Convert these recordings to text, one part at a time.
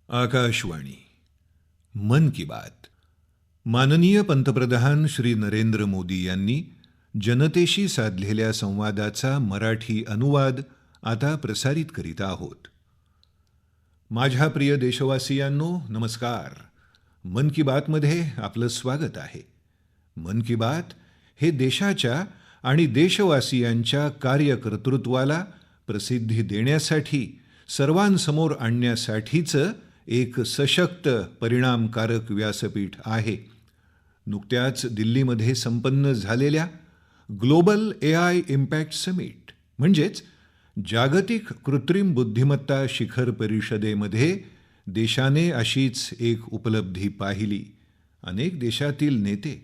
आकाशवाणी मन की बात. माननीय पंतप्रधान श्री नरेंद्र मोदी यांनी जनतेशी साधलेल्या संवादाचा मराठी अनुवाद आता प्रसारित करीत आहोत. माझ्या प्रिय देशवासियांनो, नमस्कार. मन की बात मध्ये आपलं स्वागत आहे. मन की बात हे देशाच्या आणि देशवासियांच्या कार्यकर्तृत्वाला प्रसिद्धी देण्यासाठी, सर्वांसमोर आणण्यासाठीचं एक सशक्त, परिणामकारक व्यासपीठ आहे. नुकत्याच दिल्लीमध्ये संपन्न झालेल्या ग्लोबल एआय इम्पॅक्ट समिट म्हणजेच जागतिक कृत्रिम बुद्धिमत्ता शिखर परिषदेमध्ये देशाने अशीच एक उपलब्धी पाहिली. अनेक देशातील नेते,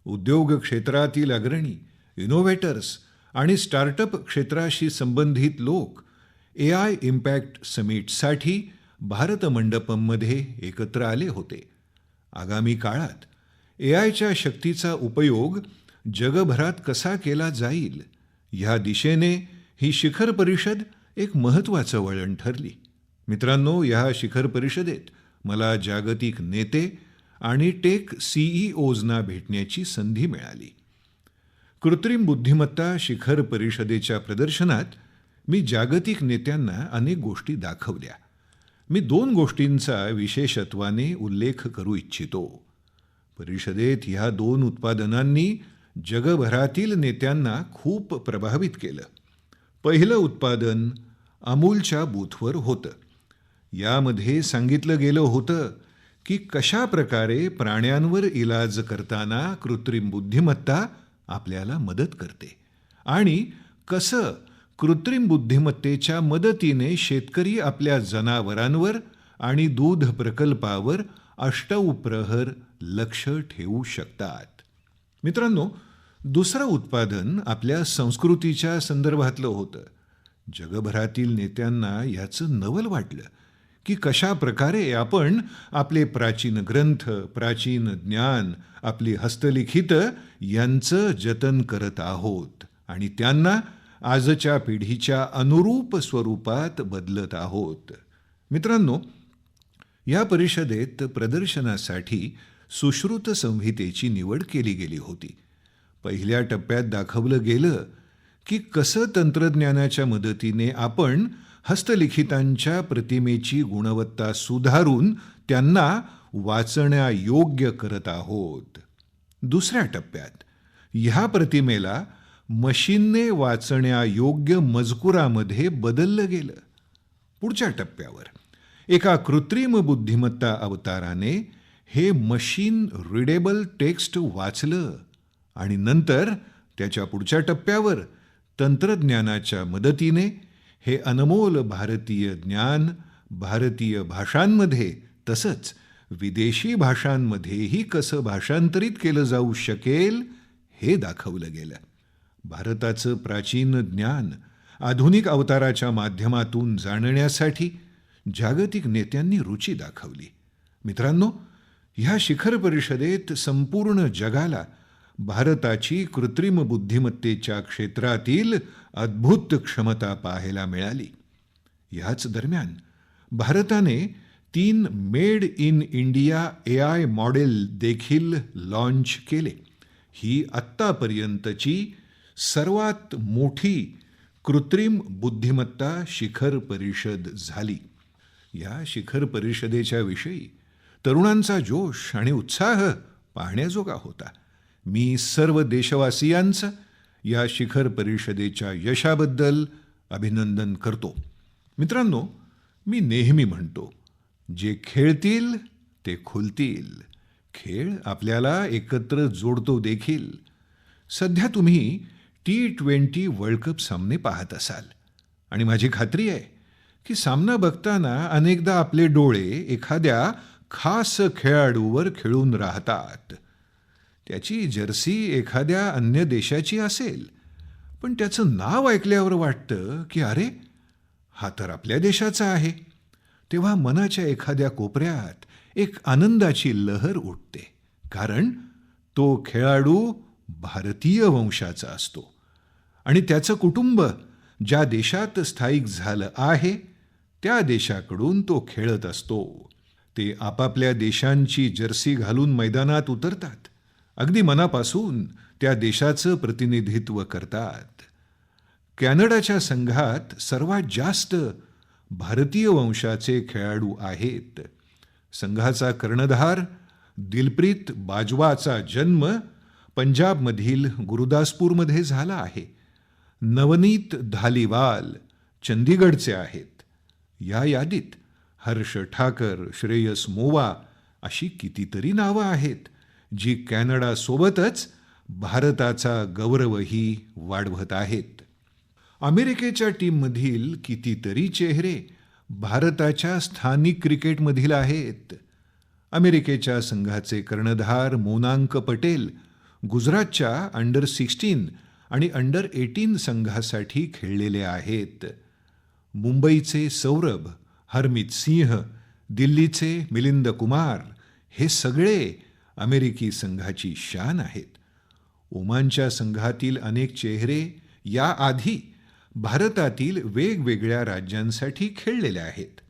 उद्योग क्षेत्रातील अग्रणी, इनोव्हेटर्स आणि स्टार्टअप क्षेत्राशी संबंधित लोक एआय इम्पॅक्ट समिटसाठी भारत मंडपममध्ये एकत्र आले होते. आगामी काळात एआयच्या शक्तीचा उपयोग जगभरात कसा केला जाईल, ह्या दिशेने ही शिखर परिषद एक महत्त्वाचं वळण ठरली. मित्रांनो, ह्या शिखर परिषदेत मला जागतिक नेते आणि टेक सीईओजना भेटण्याची संधी मिळाली. कृत्रिम बुद्धिमत्ता शिखर परिषदेच्या प्रदर्शनात मी जागतिक नेत्यांना अनेक गोष्टी दाखवल्या. मी दोन गोष्टींचा विशेषत्वाने उल्लेख करू इच्छितो. परिषदेत ह्या दोन उत्पादनांनी जगभरातील नेत्यांना खूप प्रभावित केलं. पहिलं उत्पादन अमूलच्या बूथवर होतं. यामध्ये सांगितलं गेलं होतं की कशा प्रकारे प्राण्यांवर इलाज करताना कृत्रिम बुद्धिमत्ता आपल्याला मदत करते आणि कसं कृत्रिम बुद्धिमत्तेच्या मदतीने शेतकरी आपल्या जनावरांवर आणि दूध प्रकल्पावर अष्टप्रहर लक्ष ठेवू शकतात. मित्रांनो, दुसरं उत्पादन आपल्या संस्कृतीच्या संदर्भातलं होतं. जगभरातील नेत्यांना याचं नवल वाटलं की कशा प्रकारे आपण आपले प्राचीन ग्रंथ, प्राचीन ज्ञान, आपली हस्तलिखितं यांचं जतन करत आहोत आणि त्यांना आजच्या पिढीच्या अनुरूप स्वरूपात बदलत आहोत. मित्रांनो, या परिषदेत प्रदर्शनासाठी सुश्रुत संहितेची निवड केली गेली होती. पहिल्या टप्प्यात दाखवलं गेलं की कसं तंत्रज्ञानाच्या मदतीने आपण हस्तलिखितांच्या प्रतिमेची गुणवत्ता सुधारून त्यांना वाचण्यायोग्य करत आहोत. दुसऱ्या टप्प्यात ह्या प्रतिमेला मशीनने वाचण्यायोग्य मजकुरामध्ये बदललं गेलं. पुढच्या टप्प्यावर एका कृत्रिम बुद्धिमत्ता अवताराने हे मशीन रीडेबल टेक्स्ट वाचलं आणि नंतर त्याच्या पुढच्या टप्प्यावर तंत्रज्ञानाच्या मदतीने हे अनमोल भारतीय ज्ञान भारतीय भाषांमध्ये तसंच विदेशी भाषांमध्येही कसं भाषांतरित केलं जाऊ शकेल हे दाखवलं गेलं. भारताचं प्राचीन ज्ञान आधुनिक अवताराच्या माध्यमातून जाणण्यासाठी जागतिक नेत्यांनी रुची दाखवली. मित्रांनो, ह्या शिखर परिषदेत संपूर्ण जगाला भारताची कृत्रिम बुद्धिमत्तेच्या क्षेत्रातील अद्भुत क्षमता पाहायला मिळाली. ह्याच दरम्यान भारताने 3 made in India AI model देखील लॉन्च केले. ही आत्तापर्यंतची सर्वात मोठी कृत्रिम बुद्धिमत्ता शिखर परिषद झाली. या शिखर परिषदेच्या विषयी तरुणांचा जोश आणि उत्साह पाहण्याजोगा होता. मी सर्व देशवासियांचं या शिखर परिषदेच्या यशाबद्दल अभिनंदन करतो. मित्रांनो, मी नेहमी म्हणतो, जे खेळतील ते खुलतील. खेळ आपल्याला एकत्र जोडतो देखील. सध्या तुम्ही T20 वर्ल्ड कप सामने पाहत असाल आणि माझी खात्री आहे की सामना बघताना अनेकदा आपले डोळे एखाद्या खास खेळाडूवर खिळून राहतात. त्याची जर्सी एखाद्या अन्य देशाची असेल, पण त्याचं नाव ऐकल्यावर वाटतं की अरे, हा तर आपल्या देशाचा आहे. तेव्हा मनाच्या एखाद्या कोपऱ्यात एक आनंदाची लहर उठते, कारण तो खेळाडू भारतीय वंशाचा असतो आणि त्याचं कुटुंब ज्या देशात स्थायिक झालं आहे त्या देशाकडून तो खेळत असतो. ते आपापल्या देशांची जर्सी घालून मैदानात उतरतात. अगदी मनापासून त्या देशाचं प्रतिनिधित्व करतात. कॅनडाच्या संघात सर्वात जास्त भारतीय वंशाचे खेळाडू आहेत. संघाचा कर्णधार दिलप्रीत बाजवाचा जन्म पंजाबमधील गुरुदासपूरमध्ये झाला आहे. नवनीत धालीवाल चंदीगडचे आहेत. या यादीत हर्ष ठाकर, श्रेयस मोवा अशी कितीतरी नावं आहेत जी कॅनडासोबतच भारताचा गौरवही वाढवत आहेत. अमेरिकेच्या टीममधील कितीतरी चेहरे भारताच्या स्थानिक क्रिकेटमधील आहेत. अमेरिकेच्या संघाचे कर्णधार मोनांक पटेल गुजरातच्या अंडर-16 आणि अंडर-18 संघासाठी खेळलेले आहेत. मुंबईचे सौरभ, हरमित सिंह, दिल्लीचे मिलिंद कुमार हे सगळे अमेरिकी संघाची शान आहेत. ओमानच्या संघातील अनेक चेहरे याआधी भारतातील वेगवेगळ्या राज्यांसाठी खेळलेले आहेत.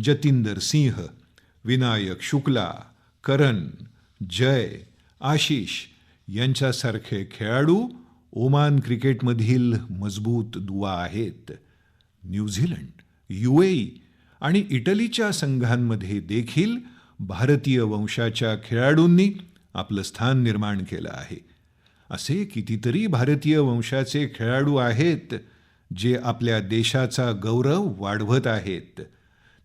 जतिंदर सिंह, विनायक शुक्ला, करण, जय, आशिष यांच्यासारखे खेळाडू ओमान क्रिकेटमधील मजबूत दुवा आहेत. न्यूझीलंड, UAE आणि इटलीच्या संघांमध्ये देखील भारतीय वंशाच्या खेळाडूंनी आपलं स्थान निर्माण केलं आहे. असे कितीतरी भारतीय वंशाचे खेळाडू आहेत जे आपल्या देशाचा गौरव वाढवत आहेत.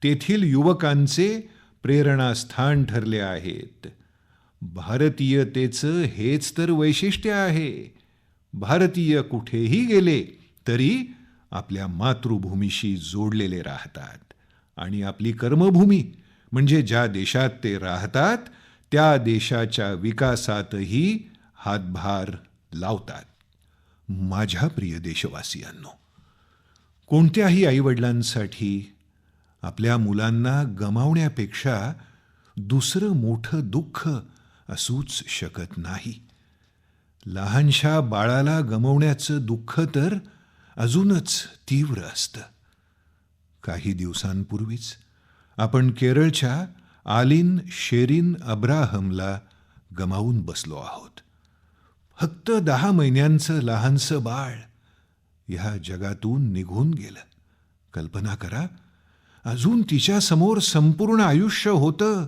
तेथील युवकांचे प्रेरणास्थान ठरले आहेत. भारतीयतेचं हेच तर वैशिष्ट्य आहे. भारतीय कुठेही गेले तरी आपल्या मातृभूमीशी जोडलेले राहतात आणि आपली कर्मभूमी म्हणजे ज्या देशात ते राहतात त्या देशाच्या विकासातही हातभार लावतात. माझ्या प्रिय देशवासियांनो, कोणत्याही आईवडिलांसाठी आपल्या मुलांना गमावण्यापेक्षा दुसरं मोठं दुःख असूच शकत नाही. लहानशा बाळाला गमावण्याचं दुःख तर अजूनच तीव्र असतं. काही दिवसांपूर्वीच आपण केरळच्या आलिन शेरिन अब्राहमला गमावून बसलो आहोत. फक्त 10 महिन्यांचं लहानसं बाळ ह्या जगातून निघून गेलं. कल्पना करा, अजून तिच्यासमोर संपूर्ण आयुष्य होतं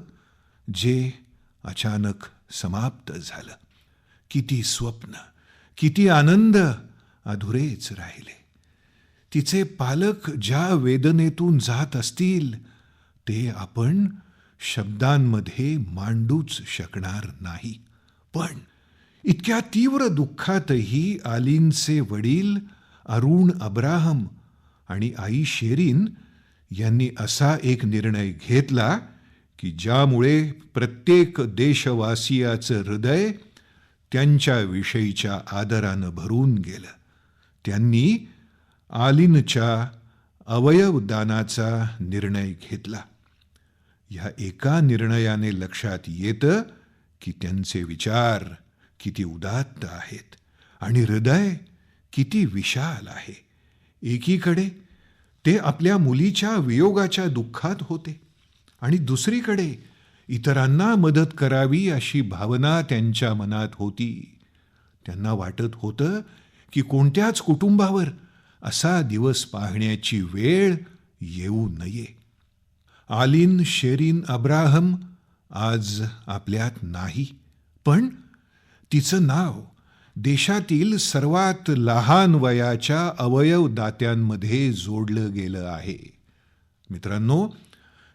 जे अचानक समाप्त झालं. किती स्वप्न, किती आनंद अधुरेच राहिले. तिचे पालक ज्या वेदनेतून जात असतील ते आपण शब्दांमध्ये मांडूच शकणार नाही. पण इतक्या तीव्र दुःखातही आलीनचे वडील अरुण अब्राहम आणि आई शेरीन यांनी असा एक निर्णय घेतला की ज्यामुळे प्रत्येक देशवासियाचं हृदय त्यांच्याविषयीच्या आदरानं भरून गेलं. त्यांनी आलिनच्या अवयवदानाचा निर्णय घेतला. या एका निर्णयाने लक्षात येतं की त्यांचे विचार किती उदात्त आहेत आणि हृदय किती विशाल आहे. एकीकडे ते आपल्या मुलीच्या वियोगाच्या दुःखात होते आणि दुसरीकडे इतरांना मदत करावी अशी भावना त्यांच्या मनात होती. त्यांना वाटत होतं की कोणत्याच कुटुंबावर असा दिवस पाहण्याची वेळ येऊ नये. आलिन शेरिन अब्राहम आज आपल्यात नाही, पण तिचं नाव देशातील सर्वात लहान वयाच्या अवयवदात्यांमध्ये जोडलं गेलं आहे. मित्रांनो,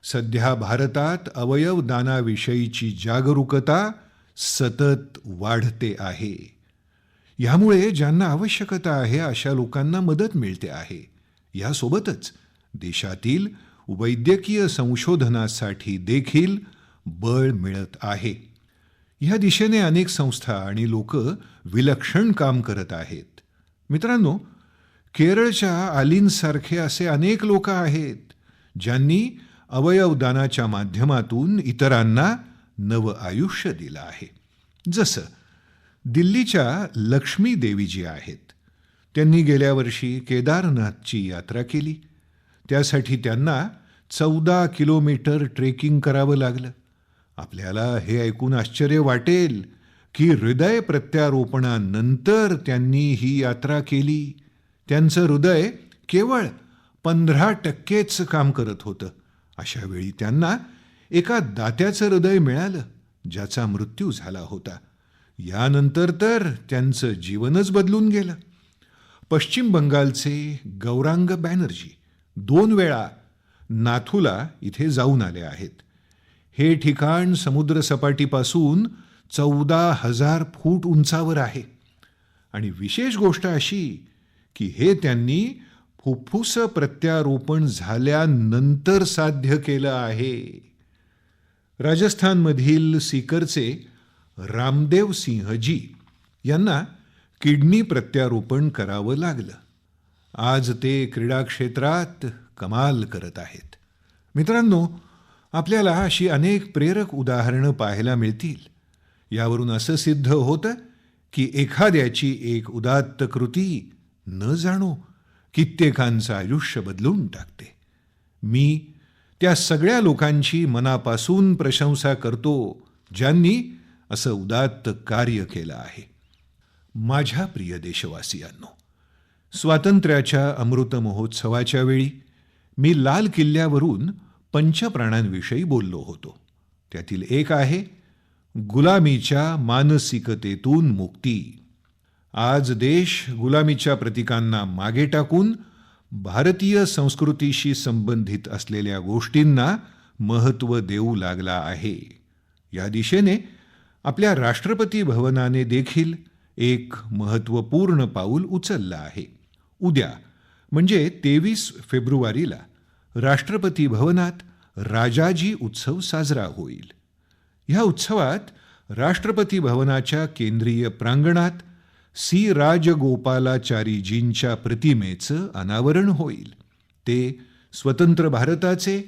सध्या भारतात अवयवदानाविषयीची जागरूकता सतत वाढते आहे. यामुळे ज्यांना आवश्यकता आहे अशा लोकांना मदत मिळते आहे. यासोबतच देशातील वैद्यकीय संशोधनासाठी देखील बळ मिळत आहे. या दिशेने अनेक संस्था आणि लोक विलक्षण काम करत आहेत. मित्रांनो, केरळच्या आलिनसारखे असे अनेक लोक आहेत ज्यांनी अवयवदानाच्या माध्यमातून इतरांना नवं आयुष्य दिलं आहे. जसं दिल्लीच्या लक्ष्मी देवीजी आहेत. त्यांनी गेल्या वर्षी केदारनाथची यात्रा केली. त्यासाठी त्यांना 14 किलोमीटर ट्रेकिंग करावं लागलं. आपल्याला हे ऐकून आश्चर्य वाटेल की हृदय प्रत्यारोपणानंतर त्यांनी ही यात्रा केली. त्यांचं हृदय केवळ 15%च काम करत होतं. अशा वेळी त्यांना एका दात्याचं हृदय मिळालं, ज्याचा मृत्यू झाला होता. यानंतर तर त्यांचं जीवनच बदलून गेलं. पश्चिम बंगालचे गौरांग बॅनर्जी 2 वेळा नाथुला इथे जाऊन आले आहेत. हे ठिकाण समुद्रसपाटीपासून 14,000 फूट उंचावर आहे. आणि विशेष गोष्ट अशी की हे त्यांनी फुफ्फुस प्रत्यारोपण झाल्यानंतर साध्य केलं आहे. राजस्थानमधील सीकरचे रामदेव सिंहजी यांना किडनी प्रत्यारोपण करावं लागलं. आज ते क्रीडा क्षेत्रात कमाल करत आहेत. मित्रांनो, आपल्याला अशी अनेक प्रेरक उदाहरणं पाहायला मिळतील. यावरून असं सिद्ध होतं की एखाद्याची एक उदात्त कृती न जाणो कित्येकांचं आयुष्य बदलून टाकते. मी त्या सगळ्या लोकांची मनापासून प्रशंसा करतो ज्यांनी असं उदात्त कार्य केलं आहे. माझ्या प्रिय देशवासियांनो, स्वातंत्र्याच्या अमृत महोत्सवाच्या वेळी मी लाल किल्ल्यावरून पंचप्राणांविषयी बोललो होतो. त्यातील एक आहे गुलामीच्या मानसिकतेतून मुक्ती. आज देश गुलामीच्या प्रतीकांना मागे टाकून भारतीय संस्कृतीशी संबंधित असलेल्या गोष्टींना महत्त्व देऊ लागला आहे. या दिशेने आपल्या राष्ट्रपती भवनाने देखील एक महत्त्वपूर्ण पाऊल उचललं आहे. उद्या म्हणजे 23 फेब्रुवारीला राष्ट्रपती भवनात राजाजी उत्सव साजरा होईल. ह्या उत्सवात राष्ट्रपती भवनाच्या केंद्रीय प्रांगणात सी राजगोपालाचारीजींच्या प्रतिमेचं अनावरण होईल. ते स्वतंत्र भारताचे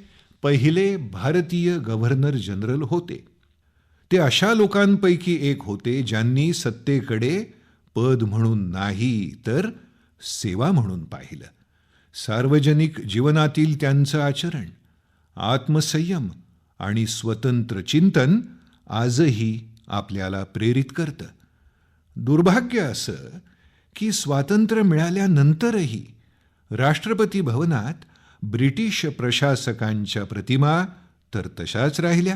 पहिले भारतीय गव्हर्नर जनरल होते. ते अशा लोकांपैकी एक होते ज्यांनी सत्तेकडे पद म्हणून नाही तर सेवा म्हणून पाहिलं. सार्वजनिक जीवनातील त्यांचं आचरण, आत्मसंयम आणि स्वतंत्र चिंतन आजही आपल्याला प्रेरित करतं. दुर्भाग्य असं की स्वातंत्र्य मिळाल्यानंतरही राष्ट्रपती भवनात ब्रिटिश प्रशासकांच्या प्रतिमा तर तशाच राहिल्या,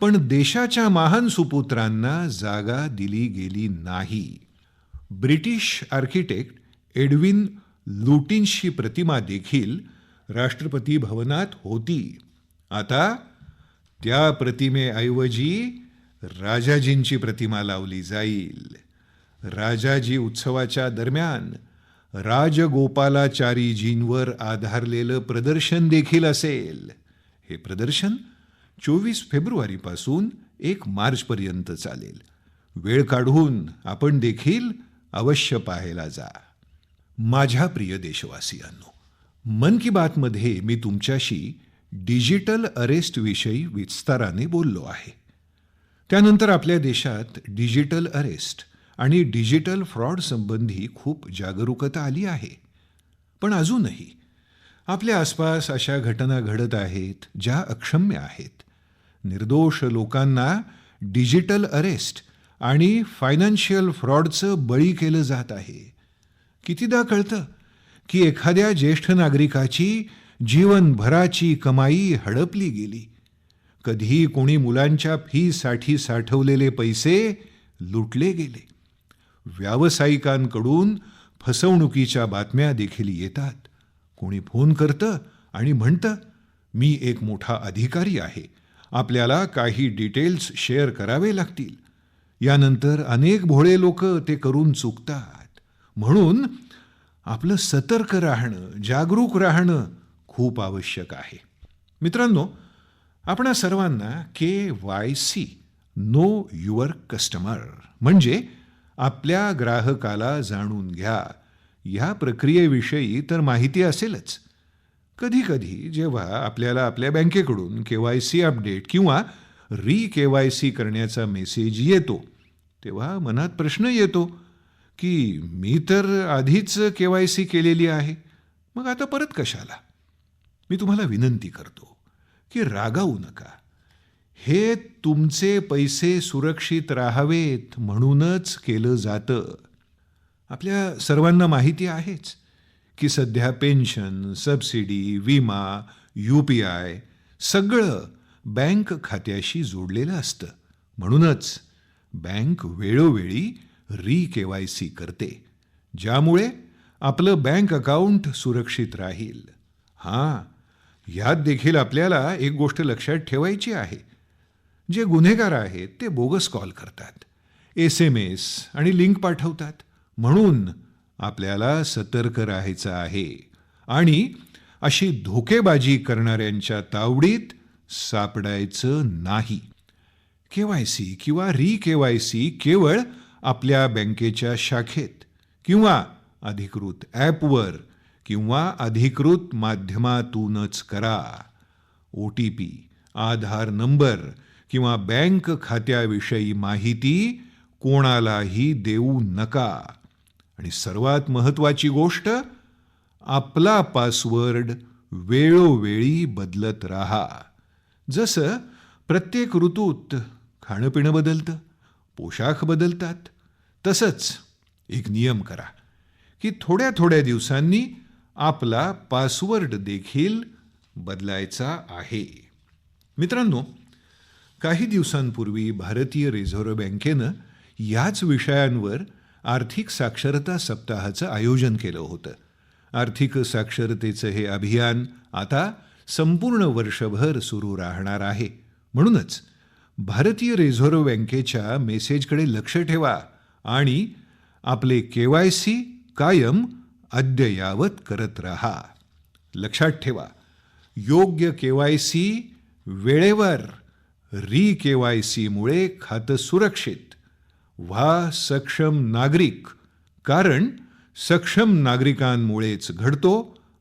पण देशाच्या महान सुपुत्रांना जागा दिली गेली नाही. ब्रिटिश आर्किटेक्ट एडविन लुटिन्सची प्रतिमा देखील राष्ट्रपती भवनात होती. आता त्या प्रतिमेऐवजी राजाजींची प्रतिमा लावली जाईल. राजाजी उत्सवाच्या दरम्यान राजगोपालाचारीजींवर आधारलेलं प्रदर्शन देखील असेल. हे प्रदर्शन 24 फेब्रुवारीपासून 1 मार्चपर्यंत चालेल. वेळ काढून आपण देखील अवश्य पाहायला जा. माझ्या प्रिय देशवासियांनो, मन की बातमध्ये मी तुमच्याशी डिजिटल अरेस्ट विषयी विस्ताराने बोललो आहे. त्यानंतर आपल्या देशात डिजिटल अरेस्ट आणि डिजिटल फ्रॉड संबंधी खूप जागरूकता आली आहे. पण अजूनही आपल्या आसपास अशा घटना घडत आहेत ज्या अक्षम्य आहेत. निर्दोष लोकांना डिजिटल अरेस्ट आणि फायनान्शियल फ्रॉडचं बळी केलं जात आहे. कितीदा कळतं की एखाद्या ज्येष्ठ नागरिकाची जीवनभराची कमाई हडपली गेली. कधी कोणी मुलांच्या फीसाठी साठवलेले पैसे लुटले गेले. व्यावसायिकांकडून फसवणुकीच्या बातम्या देखील येतात. कोणी फोन करतं आणि म्हणतं, मी एक मोठा अधिकारी आहे, आपल्याला काही डिटेल्स शेअर करावे लागतील. यानंतर अनेक भोळे लोक ते करून चुकतात. म्हणून आपलं सतर्क राहणं, जागरूक राहणं खूप आवश्यक आहे. मित्रांनो, आपणा सर्वांना KYC नो युअर कस्टमर म्हणजे आपल्या ग्राहकाला जाणून घ्या या प्रक्रियेविषयी तर माहिती असेलच. कधी कधी जेव्हा आपल्याला आपल्या बँकेकडून KYC अपडेट किंवा KYC करण्याचा मेसेज येतो, तेव्हा मनात प्रश्न येतो की मी तर आधीच KYC केलेली आहे, मग आता परत कशाला. मी तुम्हाला विनंती करतो की रागावू नका. हे तुमचे पैसे सुरक्षित राहावेत म्हणूनच केलं जातं. आपल्या सर्वांना माहिती आहेच की सध्या पेन्शन, सबसिडी, विमा, UPI सगळं बँक खात्याशी जोडलेलं असतं. म्हणूनच बँक वेळोवेळी KYC करते, ज्यामुळे आपलं बँक अकाउंट सुरक्षित राहील. हां, यात देखील आपल्याला एक गोष्ट लक्षात ठेवायची आहे. जे गुन्हेगार आहेत ते बोगस कॉल करतात, SMS आणि लिंक पाठवतात. म्हणून आपल्याला सतर्क राहायचं आहे आणि अशी धोकेबाजी करणाऱ्यांच्या तावडीत सापडायचं नाही. KYC किंवा KYC केवळ आपल्या बँकेच्या शाखेत किंवा अधिकृत ॲपवर किंवा अधिकृत माध्यमातूनच करा. OTP, आधार नंबर किंवा बँक खात्याविषयी माहिती कोणालाही देऊ नका. आणि सर्वात महत्त्वाची गोष्ट, आपला पासवर्ड वेळोवेळी बदलत राहा. जसं प्रत्येक ऋतूत खाणंपिणं बदलतं, पोशाख बदलतात, तसंच एक नियम करा की थोड्या थोड्या दिवसांनी आपला पासवर्ड देखील बदलायचा आहे. मित्रांनो, काही दिवसांपूर्वी भारतीय रिझर्व्ह बँकेनं याच विषयांवर आर्थिक साक्षरता सप्ताहाचं आयोजन केलं होतं. आर्थिक साक्षरतेचं हे अभियान आता संपूर्ण वर्षभर सुरू राहणार आहे. म्हणूनच भारतीय रिझर्व्ह बँकेच्या मेसेजकडे लक्ष ठेवा आणि आपले KYC कायम अद्ययावत करत राहा. लक्षात ठेवा, योग्य KYC वेळेवर KYC मुळे खातं सुरक्षित. व्हा सक्षम नागरिक, कारण सक्षम नागरिकांमुळेच घडतो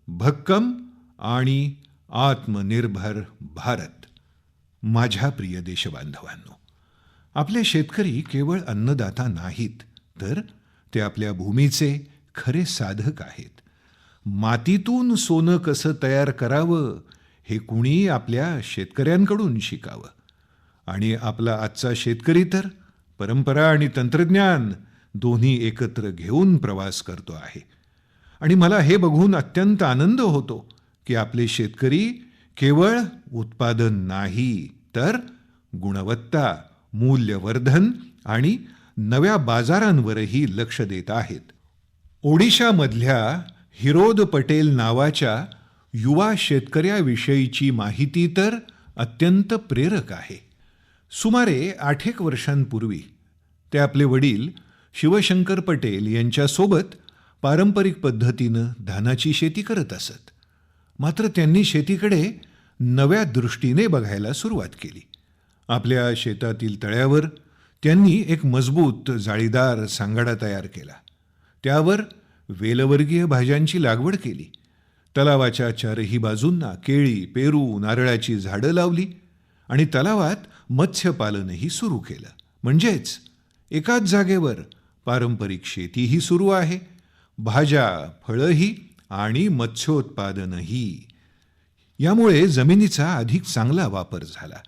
भक्कम आणि आत्मनिर्भर भारत. माझ्या प्रिय देशबांधवांनो, आपले शेतकरी केवळ अन्नदाता नाहीत, तर ते आपल्या भूमीचे खरे साधक आहेत. मातीतून सोनं कसं तयार करावं हे कुणी आपल्या शेतकऱ्यांकडून शिकावं. आणि आपला आजचा शेतकरी तर परंपरा आणि तंत्रज्ञान दोन्ही एकत्र घेऊन प्रवास करतो आहे. आणि मला हे बघून अत्यंत आनंद होतो की आपले शेतकरी केवळ उत्पादन नाही, तर गुणवत्ता, मूल्यवर्धन आणि नव्या बाजारांवरही लक्ष देत आहेत. ओडिशामधल्या हिरोद पटेल नावाच्या युवा शेतकऱ्याविषयीची माहिती तर अत्यंत प्रेरक आहे. सुमारे 8 वर्षांपूर्वी ते आपले वडील शिवशंकर पटेल यांच्यासोबत पारंपरिक पद्धतीनं धानाची शेती करत असत. मात्र त्यांनी शेतीकडे नव्या दृष्टीने बघायला सुरुवात केली. आपल्या शेतातील तळ्यावर त्यांनी एक मजबूत जाळीदार सांगाडा तयार केला. त्यावर वेलवर्गीय भाज्यांची लागवड केली. तलावाच्या चारही बाजूंना केळी, पेरू, नारळाची झाडं लावली आणि तलावात मत्स्यपालनही सुरू केलं. म्हणजेच एकाच जागेवर पारंपरिक शेतीही सुरू आहे, भाज्या, फळंही आणि मत्स्योत्पादनही. यामुळे जमिनीचा अधिक चांगला वापर झाला,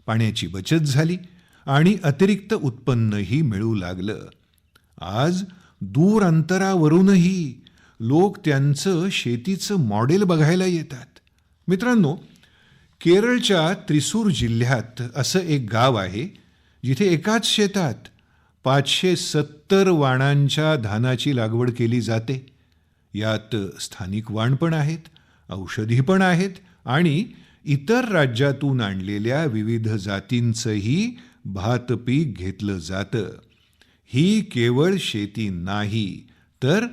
पाण्याची बचत झाली आणि अतिरिक्त उत्पन्नही मिळू लागलं. आज दूर अंतरावरूनही लोक त्यांचं शेतीचं मॉडेल बघायला येतात. मित्रांनो, केरळच्या त्रिसूर जिल्ह्यात असं एक गाव आहे जिथे एकाच शेतात 570 वाणांच्या धानाची लागवड केली जाते. यात स्थानिक वाण पण आहेत, औषधी पण आहेत आणि इतर राज्यातून आणलेल्या विविध जातींचंही भात पीक घेतलं जातं. ही केवळ शेती नाही, तर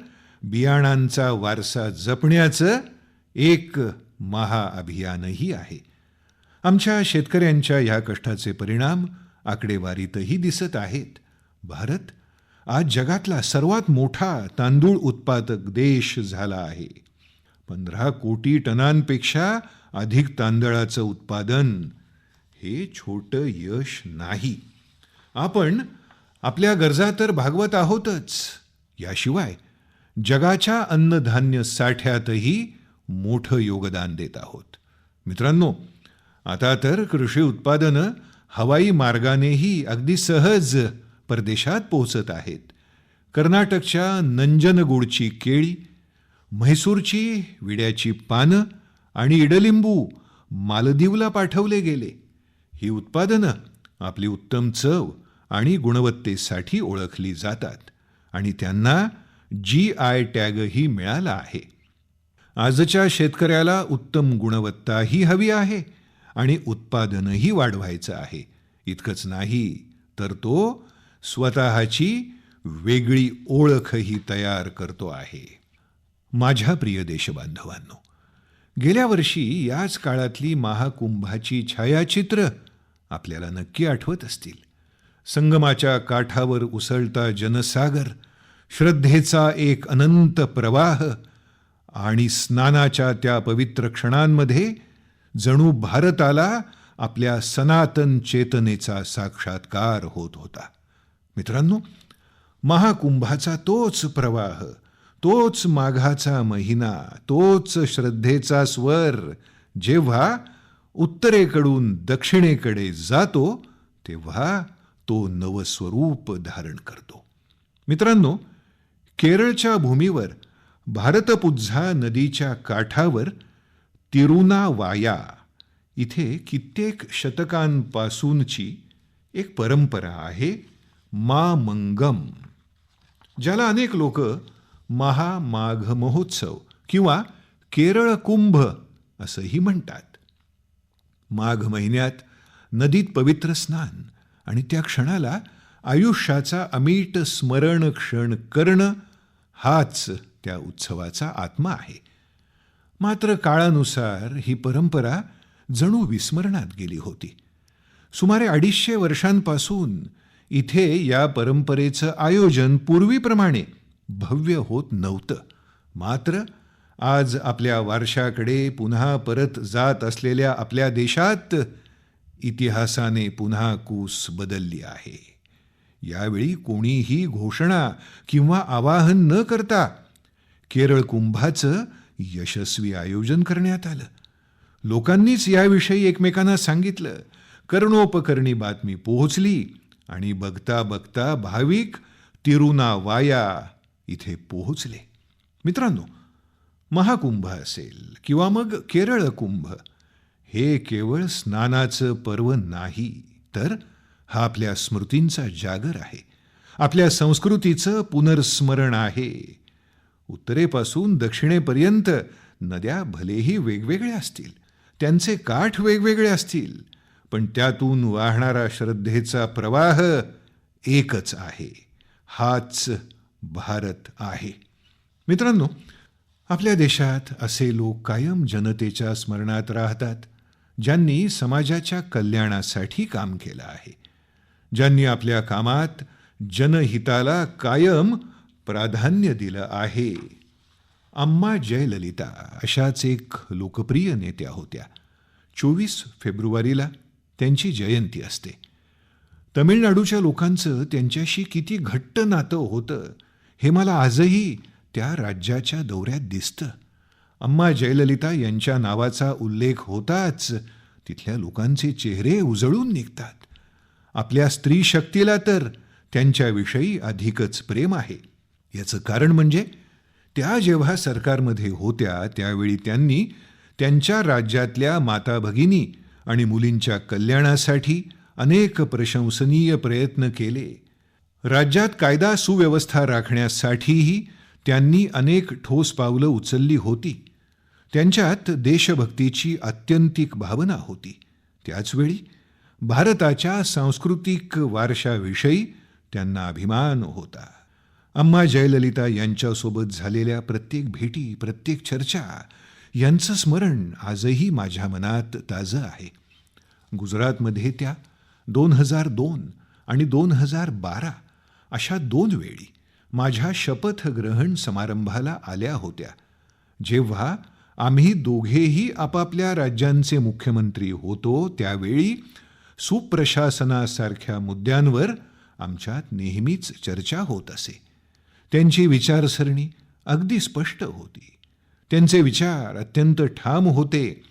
बियाणांचा वारसा जपण्याचं एक महाअभियानही आहे. आमच्या शेतकऱ्यांच्या या कष्टाचे परिणाम आकडेवारीतही दिसत आहेत. भारत आज जगातला सर्वात मोठा तांदूळ उत्पादक देश झाला आहे. 15 कोटी टनांपेक्षा अधिक तांदळाचं उत्पादन हे छोटं यश नाही. आपण आपल्या गरजा तर भागवत आहोतच, याशिवाय जगाच्या अन्नधान्य साठ्यातही मोठं योगदान देत आहोत. मित्रांनो, आता तर कृषी उत्पादनं हवाई मार्गानेही अगदी सहज परदेशात पोहोचत आहेत. कर्नाटकच्या नंजनगूडची केळी, म्हैसूरची विड्याची पानं आणि इडलिंबू मालदीवला पाठवले गेले. ही उत्पादनं आपली उत्तम चव आणि गुणवत्तेसाठी ओळखली जातात आणि त्यांना GI टॅगही मिळाला आहे. आजच्या शेतकऱ्याला उत्तम गुणवत्ताही हवी आहे आणि उत्पादनही वाढवायचं आहे. इतकंच नाही तर तो स्वतःची वेगळी ओळखही तयार करतो आहे. माझ्या प्रिय देशबांधवांनो, गेल्या वर्षी याच काळातली महाकुंभाची छायाचित्र आपल्याला नक्की आठवत असतील. संगमाच्या काठावर उसळता जनसागर, श्रद्धेचा एक अनंत प्रवाह आणि स्नानाच्या त्या पवित्र क्षणांमध्ये जणू भारताला आपल्या सनातन चेतनेचा साक्षात्कार होत होता. मित्रांनो, महाकुंभाचा तोच प्रवाह, तोच माघाचा महिना, तोच श्रद्धेचा स्वर जेव्हा उत्तरेकडून दक्षिणेकडे जातो तेव्हा तो नवस्वरूप धारण करतो. मित्रांनो, केरळच्या भूमीवर भारतपुझ्झा नदीच्या काठावर तिरुनावाया इथे कित्येक शतकांपासूनची एक परंपरा आहे, मामंगम, ज्याला अनेक लोक महामाघ महोत्सव किंवा केरळ कुंभ असंही म्हणतात. माघ महिन्यात नदीत पवित्र स्नान आणि त्या क्षणाला आयुष्याचा अमीट स्मरण क्षण करणं हाच त्या उत्सवाचा आत्मा आहे. मात्र काळानुसार ही परंपरा जणू विस्मरणात गेली होती. सुमारे 250 वर्षांपासून इथे या परंपरेचं आयोजन पूर्वीप्रमाणे भव्य होत नव्हतं. मात्र आज आपल्या वारशाकडे पुन्हा परत जात असलेल्या आपल्या देशात इतिहासाने पुन्हा कूस बदलली आहे. यावेळी कोणीही घोषणा किंवा आवाहन न करता केरळ कुंभाचं यशस्वी आयोजन करण्यात आलं. लोकांनीच याविषयी एकमेकांना सांगितलं, कर्णोपकर्णी बातमी पोहोचली आणि बघता बघता भाविक तिरुनावाया इथे पोहोचले. मित्रांनो, महाकुंभ असेल किंवा मग केरळ कुंभ, हे केवळ स्नानाचं पर्व नाही, तर हा आपल्या स्मृतींचा जागर आहे, आपल्या संस्कृतीचं पुनर्स्मरण आहे. उत्तरेपासून दक्षिणेपर्यंत नद्या भलेही वेगवेगळ्या असतील, त्यांचे काठ वेगवेगळे असतील, पण त्यातून वाहणारा श्रद्धेचा प्रवाह एकच आहे. हाच भारत आहे. मित्रांनो, आपल्या देशात असे लोक कायम जनतेच्या स्मरणात राहतात, ज्यांनी समाजाच्या कल्याणासाठी काम केलं आहे, ज्यांनी आपल्या कामात जनहिताला कायम प्राधान्य दिलं आहे. अम्मा जयललिता अशाच एक लोकप्रिय नेत्या होत्या. 24 फेब्रुवारीला त्यांची जयंती असते. तमिळनाडूच्या लोकांचं त्यांच्याशी किती घट्ट नातं होतं हे मला आजही त्या राज्याच्या दौऱ्यात दिसतं. अम्मा जयललिता यांच्या नावाचा उल्लेख होताच तिथल्या लोकांचे चेहरे उजळून निघतात. आपल्या स्त्री शक्तीला तर त्यांच्याविषयी अधिकच प्रेम आहे. याचं कारण म्हणजे त्या जेव्हा सरकारमध्ये होत्या त्यावेळी त्यांनी त्यांच्या राज्यातल्या माता भगिनी आणि मुलींच्या कल्याणासाठी अनेक प्रशंसनीय प्रयत्न केले. राज्यात कायदा सुव्यवस्था राखण्यासाठीही त्यांनी अनेक ठोस पावलं उचलली होती. त्यांच्यात देशभक्तीची आत्यंतिक भावना होती. त्याचवेळी भारताच्या सांस्कृतिक वारशाविषयी त्यांना अभिमान होता. अम्मा जयललिता यांच्यासोबत झालेल्या प्रत्येक भेटी, प्रत्येक चर्चा यांचं स्मरण आजही माझ्या मनात ताजं आहे. गुजरातमध्ये त्या 2002 आणि 2012 अशा 2 वेळी माझ्या शपथग्रहण समारंभाला आल्या होत्या, जेव्हा आम्ही दोघेही आपापल्या राज्यांचे मुख्यमंत्री होतो. त्यावेळी सुप्रशासनासारख्या मुद्द्यांवर आमच्यात नेहमीच चर्चा होत असे. त्यांची विचारसरणी अगदी स्पष्ट होती. त्यांचे विचार अत्यंत ठाम होते.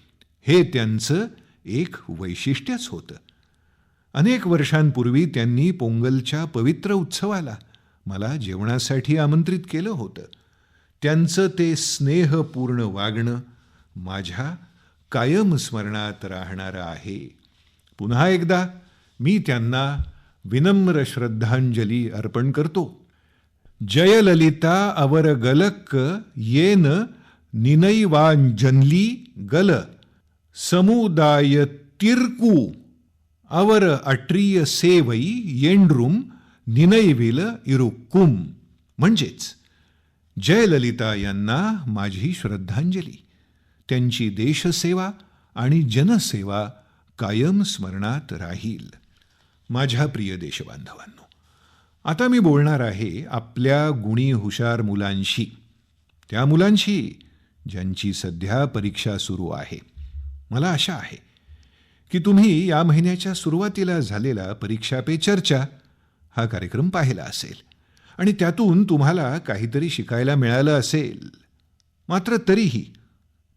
हे त्यांचं एक वैशिष्ट्यच होतं. अनेक वर्षांपूर्वी त्यांनी पोंगलच्या पवित्र उत्सवाला मला जेवणासाठी आमंत्रित केलं होतं. त्यांचं ते स्नेहपूर्ण वागणं माझ्या कायम स्मरणात राहणारं आहे. पुन्हा एकदा मी त्यांना विनम्र श्रद्धांजली अर्पण करतो. जयललिता अवर गलक्क येन निनैवांजली गल समुदाय तिर्कू अवर अट्रिय सेवई येंड्रुम निनैविल इरुक्कुम. म्हणजेच जयललिता यांना माझी श्रद्धांजली. त्यांची देशसेवा आणि जनसेवा कायम स्मरणात राहील. माझ्या प्रिय देशबांधवांनो, आता मी बोलणार आहे आपल्या गुणी हुशार मुलांशी, त्या मुलांशी ज्यांची सध्या परीक्षा सुरू आहे. मला आशा आहे की तुम्ही या महिन्याच्या सुरुवातीला झालेला परीक्षा पे चर्चा हा कार्यक्रम पाहिला असेल आणि त्यातून तुम्हाला काहीतरी शिकायला मिळालं असेल. मात्र तरीही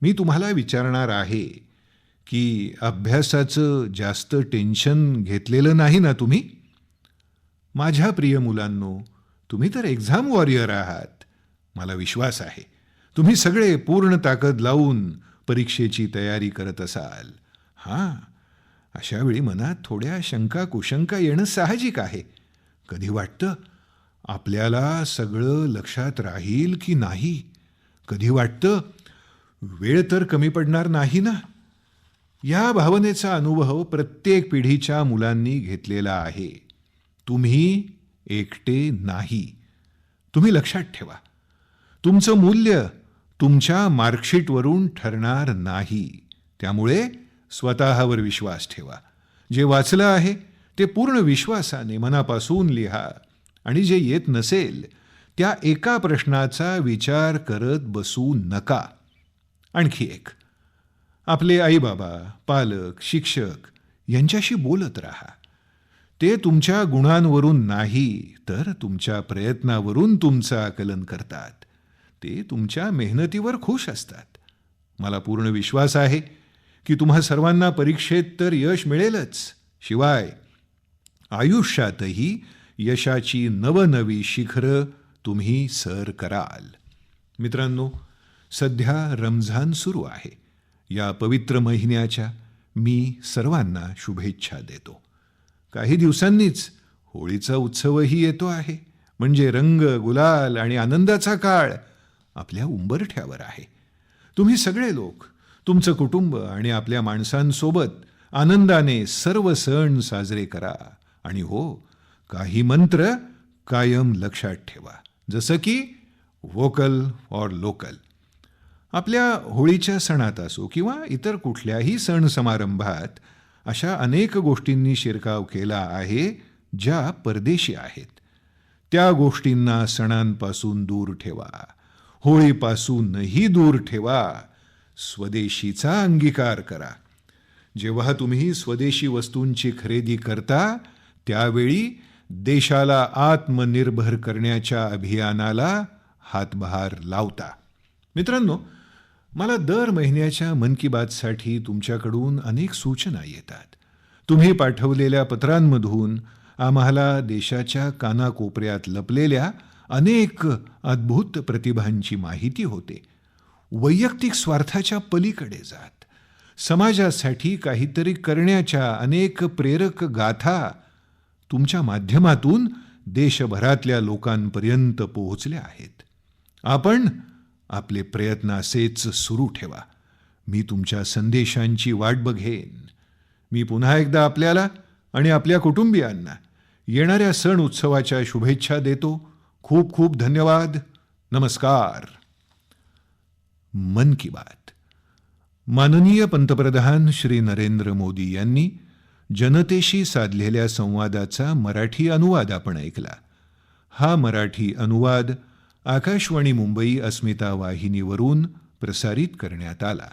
मी तुम्हाला विचारणार आहे की अभ्यासाचं जास्त टेन्शन घेतलेलं नाही ना तुम्ही? माझ्या प्रिय मुलांनो, तुम्ही तर एक्झाम वॉरियर आहात. मला विश्वास आहे तुम्ही सगळे पूर्ण ताकद लावून परीक्षेची तयारी करत असाल. हां, अशा वेळी मनात थोड्या शंका कुशंका येणं साहजिक आहे. कधी वाटतं आपल्याला सगळं लक्षात राहील की नाही, कधी वाटतं वेळ तर कमी पडणार नाही ना. या भावनेचा अनुभव प्रत्येक पिढीच्या मुलांनी घेतलेला आहे. तुम्ही एकटे नाही. तुम्ही लक्षात ठेवा, तुमचं मूल्य तुमच्या मार्कशीटवरून ठरणार नाही. त्यामुळे स्वतःवर विश्वास ठेवा. जे वाचलं आहे ते पूर्ण विश्वासाने मनापासून लिहा आणि जे येत नसेल त्या एका प्रश्नाचा विचार करत बसू नका. आणखी एक, आपले आईबाबा, पालक, शिक्षक यांच्याशी बोलत राहा. ते तुमच्या गुणांवरून नाही तर तुमच्या प्रयत्नावरून तुमचं आकलन करतात. ते तुमच्या मेहनतीवर खुश असतात. मला पूर्ण विश्वास आहे की तुम्हा सर्वांना परीक्षेत तर यश मिळेलच, शिवाय आयुष्यातही यशाची नवनवी शिखरं तुम्ही सर कराल. मित्रांनो, सध्या रमझान सुरू आहे. या पवित्र महिन्याच्या मी सर्वांना शुभेच्छा देतो. काही दिवसांनीच होळीचा उत्सवही येतो आहे. म्हणजे रंग, गुलाल आणि आनंदाचा काळ आपल्या उंबरठ्यावर आहे. तुम्ही सगळे लोक तुमचं कुटुंब आणि आपल्या माणसांसोबत आनंदाने सर्व सण साजरे करा. आणि हो, काही मंत्र कायम लक्षात ठेवा, जसं की व्होकल फॉर लोकल. आपल्या होळीच्या सणात असो किंवा इतर कुठल्याही सण समारंभात अशा अनेक गोष्टींनी शिरकाव केला आहे ज्या परदेशी आहेत. त्या गोष्टींना सणांपासून दूर ठेवा, होळीपासूनही दूर ठेवा. स्वदेशीचा अंगीकार करा. जेव्हा तुम्ही स्वदेशी वस्तूंची खरेदी करता त्यावेळी देशाला आत्मनिर्भर करण्याच्या अभियानाला हातभार लावता. मित्रांनो, मला दर महिन्याच्या मन की बातसाठी तुमच्याकडून अनेक सूचना येतात. तुम्ही पाठवलेल्या पत्रांमधून आम्हाला देशाच्या कानाकोपऱ्यात लपलेल्या अनेक अद्भुत प्रतिभांची माहिती होते. वैयक्तिक स्वार्थाच्या पलीकडे जात समाजासाठी काहीतरी करण्याच्या अनेक प्रेरक गाथा तुमच्या माध्यमातून देशभरातल्या लोकांपर्यंत पोहोचल्या आहेत. आपण आपले प्रयत्न असेच सुरू ठेवा. मी तुमच्या संदेशांची वाट बघेन. मी पुन्हा एकदा आपल्याला आणि आपल्या कुटुंबियांना येणाऱ्या सण उत्सवाच्या शुभेच्छा देतो. खूप खूप धन्यवाद. नमस्कार. मन की बात. माननीय पंतप्रधान श्री नरेंद्र मोदी यांनी जनतेशी साधलेल्या संवादाचा मराठी अनुवाद आपण ऐकला. हा मराठी अनुवाद आकाशवाणी मुंबई अस्मिता वाहिनीवरून प्रसारित करण्यात आला.